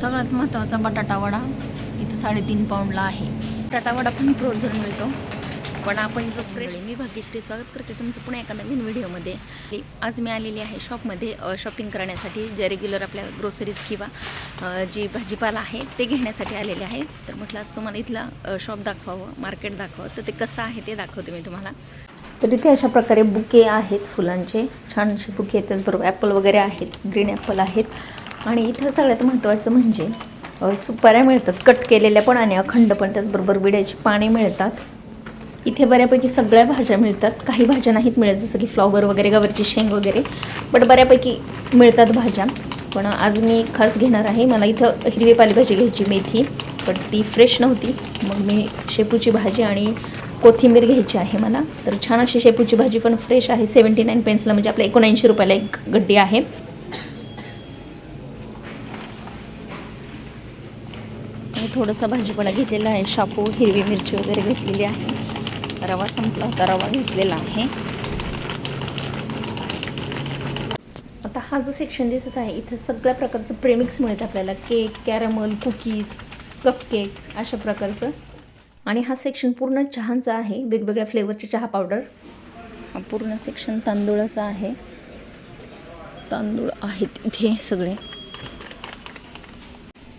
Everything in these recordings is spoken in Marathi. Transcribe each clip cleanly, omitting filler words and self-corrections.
सगळ्यात महत्त्वाचा बटाटा वडा इथं 3.5 पाऊंडला आहे. बटाटा वडा पण फ्रोझन मिळतो, पण आपण जो फ्रेश. मी भाग्यश्री स्वागत करते तुमचं पुन्हा एका नवीन व्हिडिओमध्ये. आज मी आलेली आहे शॉपमध्ये शॉपिंग करण्यासाठी, जे रेग्युलर आपल्या ग्रोसरीज किंवा जी भाजीपाला आहे ते घेण्यासाठी आलेले आहे. तर म्हटलं आज तुम्हाला इथला शॉप दाखवावं, मार्केट दाखवावं, तर ते कसं आहे ते दाखवते मी तुम्हाला. तर इथे अशा प्रकारे बुके आहेत फुलांचे, छानसे बुके आहेत. त्याचबरोबर ॲपल वगैरे आहेत, ग्रीन ॲपल आहेत. आणि इथं सगळ्यात महत्त्वाचं म्हणजे सुपाऱ्या मिळतात, कट केलेल्या पण आणि अखंड पण. त्याचबरोबर विड्याची पाने मिळतात. इथे बऱ्यापैकी सगळ्या भाज्या मिळतात. काही भाज्या नाहीत मिळत, जसं की फ्लॉवर वगैरे, गवारची शेंग वगैरे, बट बऱ्यापैकी मिळतात भाज्या. पण आज मी खास घेणार आहे. मला इथं हिरवी पालेभाजी घ्यायची, मेथी, पण ती फ्रेश नव्हती. मग मी शेपूची भाजी आणि कोथिंबीर घ्यायची आहे मला. तर छान अशी शेपूची भाजी पण फ्रेश आहे. 79 पेन्सला, म्हणजे आपल्या 79 रुपयाला एक गड्डी आहे. आणि थोडंसं भाजीपाला घेतलेला आहे, शापू, हिरवी मिरची वगैरे घेतलेली आहे. रवा संपला होता, रवा घेतलेला आहे. आता हा जो सेक्शन दिसत आहे, इथं सगळ्या प्रकारचं प्रेमिक्स मिळतं आपल्याला. केक, कॅरमल, कुकीज, कपकेक अशा प्रकारचं. आणि हा सेक्शन पूर्ण चहाचा आहे, वेगवेगळ्या फ्लेवरची चहा पावडर. हा पूर्ण सेक्शन तांदूळाचा आहे. तांदूळ आहेत इथे सगळे.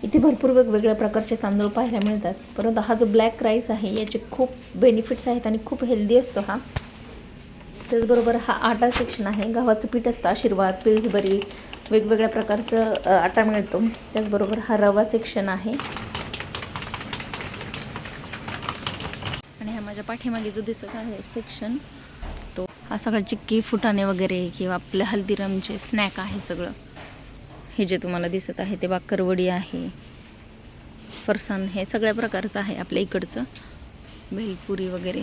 इथे भरपूर वेगवेगळ्या प्रकारचे तांदूळ पाहायला मिळतात. परंतु हा जो ब्लॅक राईस आहे, याचे खूप बेनिफिट्स आहेत आणि खूप हेल्दी असतो हा. त्याचबरोबर हा आटा सेक्शन आहे. गव्हाचं पीठ असतं, आशीर्वाद, पिल्सबरी, वेगवेगळ्या प्रकारचं आटा मिळतो. त्याचबरोबर हा रवा सेक्शन आहे. आणि हा माझ्या पाठीमागे जो दिसत आहे सेक्शन, तो हा सगळा चिक्की, फुटाणे वगैरे किंवा आपल्या हल्दीरामचे स्नॅक आहे सगळं. हे जे तुम्हाला दिसत आहे ते बाकरवडी आहे, फरसाण, हे सगळ्या प्रकारचं आहे आपल्या इकडचं. भेलपुरी वगैरे.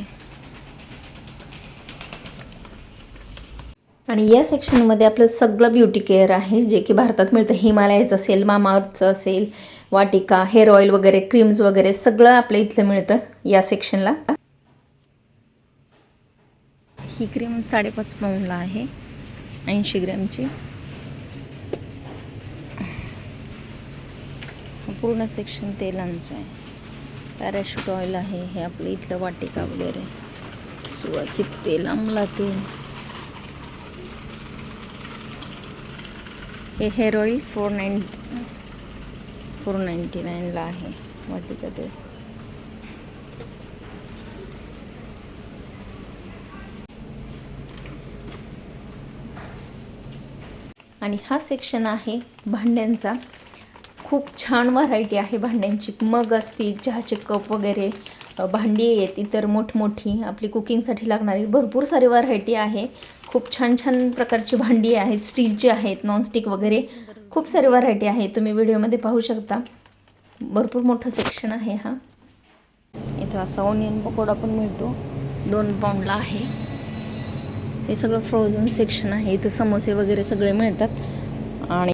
आणि या सेक्शनमध्ये आपलं सगळं ब्युटी केअर आहे, जे की भारतात मिळतं. हिमालयाचं असेल, मामाअर्थचं असेल, वाटिका, हेअर ऑइल वगैरे, क्रीम्स वगैरे सगळं आपल्या इथलं मिळतं या सेक्शनला. ही क्रीम 5.5 पाऊंडला आहे, 80 ग्रॅमची. पूर्ण सेक्शन तेलांचं आहे. पॅराशूट ऑइल आहे, हे आपलं इथलं वाटिका वगैरे, सुवासिक तेल, आमला तेल. हे हेअर ऑइल 499ला आहे, वाटिका तेल. आणि हा सेक्शन आहे भांड्यांचा. खूप छान व्हरायटी आहे भांड्यांची. मग असतील, चहाचे कप वगैरे, भांडी आहेत इतर मोठमोठी आपली कुकिंगसाठी लागणारी, भरपूर सारी व्हरायटी आहे. खूप छान छान प्रकारची भांडी आहेत, स्टीलची आहेत, नॉनस्टिक वगैरे, खूप सारी व्हरायटी आहे. तुम्ही व्हिडिओमध्ये पाहू शकता. भरपूर मोठं सेक्शन आहे हा. इथं असा ओनियन पकोडा पण मिळतो, 2 पाऊंडला आहे. हे सगळं फ्रोझन सेक्शन आहे. इथं समोसे वगैरे सगळे मिळतात. आणि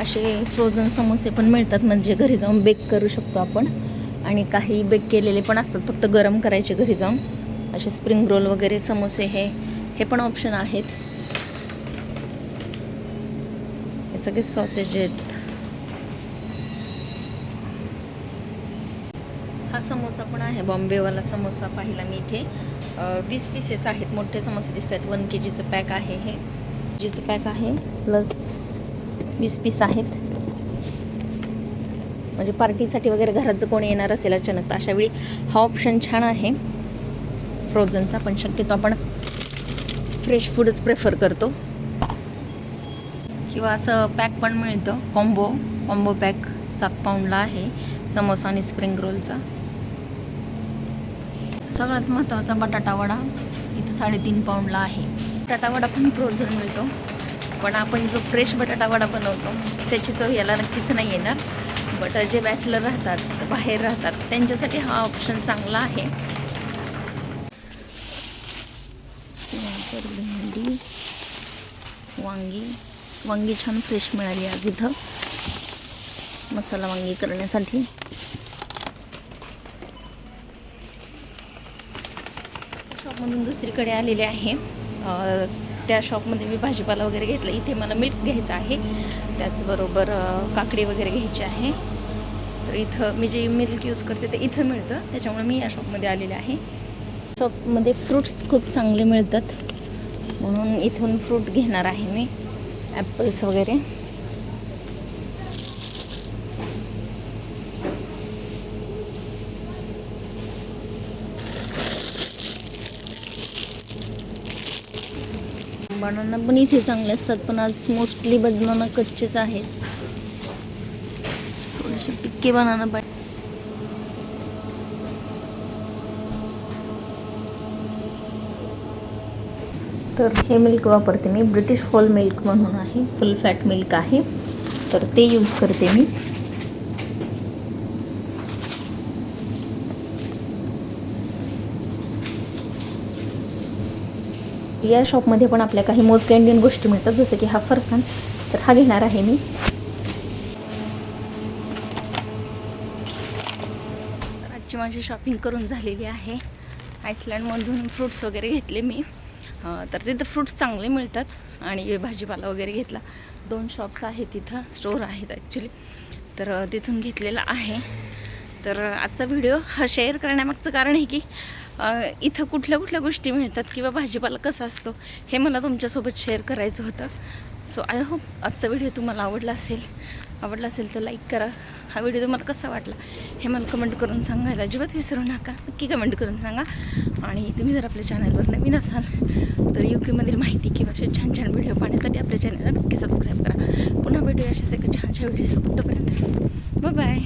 असे फ्रोझन समोसे पण मिळतात, म्हणजे घरी जाऊन बेक करू शकतो आपण. आणि काही बेक केलेले पण असतात, फक्त गरम करायचे घरी जाऊन. असे स्प्रिंग रोल वगैरे, समोसे, हे पण ऑप्शन आहेत. हे सगळे सॉसेज आहेत. हा समोसा पण आहे, बॉम्बेवाला समोसा पाहिला मी इथे. 20 पीसेस आहेत, मोठे समोसे दिसत आहेत. 1 kgचं पॅक आहे, हे kgचं पॅक आहे, प्लस 20 पीस आहेत. म्हणजे पार्टीसाठी वगैरे घरात जर कोणी येणार असेल अचानक, तर अशा वेळी हा ऑप्शन छान आहे फ्रोझनचा. पण शक्यतो आपण फ्रेश फूडच प्रेफर करतो. किंवा असं पॅक पण मिळतं, कॉम्बो पॅक 7 पाऊंडला आहे, समोसा आणि स्प्रिंग रोलचा. सगळ्यात महत्त्वाचा बटाटा वडा इथं 3.5 पाऊंडला आहे. बटाटा वडा पण फ्रोझन मिळतो, पण आपण जो फ्रेश बटाटा वडा बनवतो त्याची चव याला नक्कीच नाही येणार. बट जे बॅचलर राहतात, बाहेर राहतात, त्यांच्यासाठी हा ऑप्शन चांगला आहे. भेंडी, वांगी छान फ्रेश मिळाली आज इथं मसाला वांगी करण्यासाठी. शॉपमधून दुसरीकडे आलेले आहे. त्या शॉपमध्ये मी भाजीपाला वगैरे घेतला. इथे मला मिल्क घ्यायचं आहे, त्याचबरोबर काकडी वगैरे घ्यायची आहे. तर इथं मी जे मिल्क यूज करते ते इथं मिळतं, त्याच्यामुळे मी या शॉपमध्ये आलेले आहे. शॉपमध्ये फ्रूट्स खूप चांगले मिळतात, म्हणून इथून फ्रूट घेणार आहे मी, ॲपल्स वगैरे. बनाना पण इथे चांगले असतात, पण आज मोस्टली बनाना कच्चेच आहेत. थोडेसे पिक्के बनाना पाहिजे. तर हे मिल्क वापरते मी, ब्रिटिश फॉल मिल्क म्हणून आहे, फुल फॅट मिल्क आहे, तर ते यूज करते मी. या शॉपमध्ये पण आपल्या काही मोजक्या इंडियन गोष्टी मिळतात, जसं की हा फरसाण, तर हा घेणार आहे मी. तर आजची माझी शॉपिंग करून झालेली आहे. आईसलँडमधून फ्रूट्स वगैरे घेतले मी, तर तिथं फ्रूट्स चांगले मिळतात आणि भाजीपाला वगैरे घेतला. 2 शॉप्स आहेत तिथं, स्टोर आहेत ॲक्च्युली, तर तिथून घेतलेला आहे. तर आजचा व्हिडिओ हा शेअर करण्यामागचं कारण आहे की इथं कुठल्या कुठल्या गोष्टी मिळतात किंवा भाजीपाला कसा असतो हे मला तुमच्यासोबत शेअर करायचं होतं. सो आय होप आजचा व्हिडिओ तुम्हाला आवडला असेल तर लाईक करा. हा व्हिडिओ तुम्हाला कसा वाटला हे मला कमेंट करून सांगायला अजिबात विसरू नका. नक्की कमेंट करून सांगा. आणि तुम्ही जर आपल्या चॅनलवर नवीन असाल तर UKमधील माहिती किंवा असे छान छान व्हिडिओ पाहण्यासाठी आपल्या चॅनलला नक्की सबस्क्राईब करा. पुन्हा भेटूया अशाच एका छानशा व्हिडिओसोबत. तोपर्यंत बाय.